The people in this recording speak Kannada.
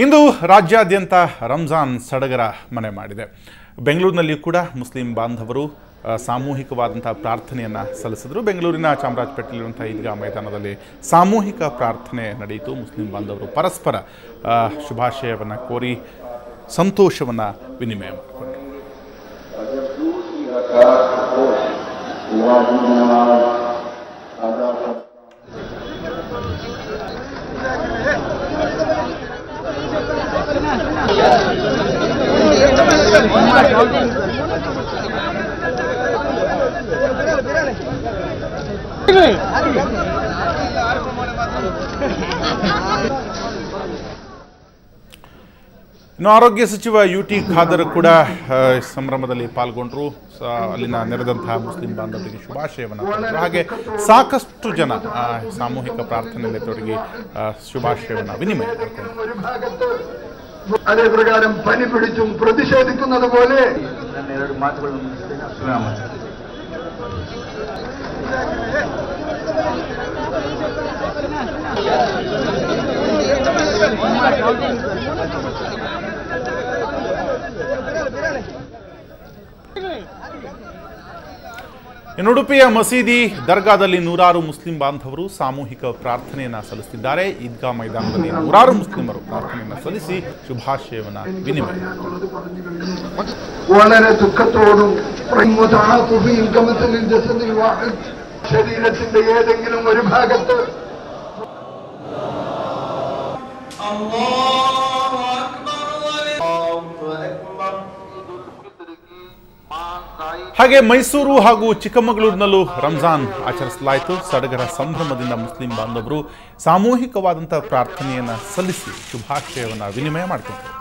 ಇಂದು ರಾಜ್ಯಾದ್ಯಂತ ರಂಜಾನ್ ಸಡಗರ ಮನೆ ಮಾಡಿದೆ. ಬೆಂಗಳೂರಿನಲ್ಲಿ ಕೂಡ ಮುಸ್ಲಿಂ ಬಾಂಧವರು ಸಾಮೂಹಿಕವಾದಂತಹ ಪ್ರಾರ್ಥನೆಯನ್ನು ಸಲ್ಲಿಸಿದರು. ಬೆಂಗಳೂರಿನ ಚಾಮರಾಜಪೇಟೆಯಲ್ಲಿರುವಂತಹ ಈದ್ಗಾ ಮೈದಾನದಲ್ಲಿ ಸಾಮೂಹಿಕ ಪ್ರಾರ್ಥನೆ ನಡೆಯಿತು. ಮುಸ್ಲಿಂ ಬಾಂಧವರು ಪರಸ್ಪರ ಶುಭಾಶಯವನ್ನು ಕೋರಿ ಸಂತೋಷವನ್ನು ವಿನಿಮಯ ಮಾಡಿಕೊಂಡರು. ಇನ್ನು ಆರೋಗ್ಯ ಸಚಿವ ಯುಟಿ ಖಾದರ್ ಕೂಡ ಸಂಭ್ರಮದಲ್ಲಿ ಪಾಲ್ಗೊಂಡರು. ಅಲ್ಲಿನ ನೆರೆದಂತಹ ಮುಸ್ಲಿಂ ಬಾಂಧವರಿಗೆ ಶುಭಾಶಯವನ್ನು ಕೊಟ್ಟರು. ಹಾಗೆ ಸಾಕಷ್ಟು ಜನ ಸಾಮೂಹಿಕ ಪ್ರಾರ್ಥನೆಯಲ್ಲಿ ತೊಡಗಿ ಶುಭಾಶಯವನ್ನು ವಿನಿಮಯ ಮಾಡಿಕೊಂಡರು. അതേ പ്രകാരം പനി പിടിച്ചും പ്രതിഷേധിക്കുന്നത് പോലെ ಇನ್ನು ಉಡುಪಿಯ ಮಸೀದಿ ದರ್ಗಾದಲ್ಲಿ ನೂರಾರು ಮುಸ್ಲಿಂ ಬಾಂಧವರು ಸಾಮೂಹಿಕ ಪ್ರಾರ್ಥನೆಯನ್ನು ಸಲ್ಲಿಸುತ್ತಿದ್ದಾರೆ. ಈದ್ಗಾ ಮೈದಾನದಲ್ಲಿ ನೂರಾರು ಮುಸ್ಲಿಮರು ಪ್ರಾರ್ಥನೆಯನ್ನು ಸಲ್ಲಿಸಿ ಶುಭಾಶಯವನ್ನು ವಿನಿಮಯ. വളരെ ദുഃഖത്തോടും ശരീരത്തിന്റെ ഏതെങ്കിലും ഒരു ഭാഗത്ത് ಹಾಗೆ ಮೈಸೂರು ಹಾಗೂ ಚಿಕ್ಕಮಗಳೂರಿನಲ್ಲೂ ರಂಜಾನ್ ಆಚರಿಸಲಾಯಿತು. ಸಡಗರ ಸಂಭ್ರಮದಿಂದ ಮುಸ್ಲಿಂ ಬಾಂಧವರು ಸಾಮೂಹಿಕವಾದಂತಹ ಪ್ರಾರ್ಥನೆಯನ್ನು ಸಲ್ಲಿಸಿ ಶುಭಾಶಯವನ್ನು ವಿನಿಮಯ ಮಾಡಿಕೊಂಡರು.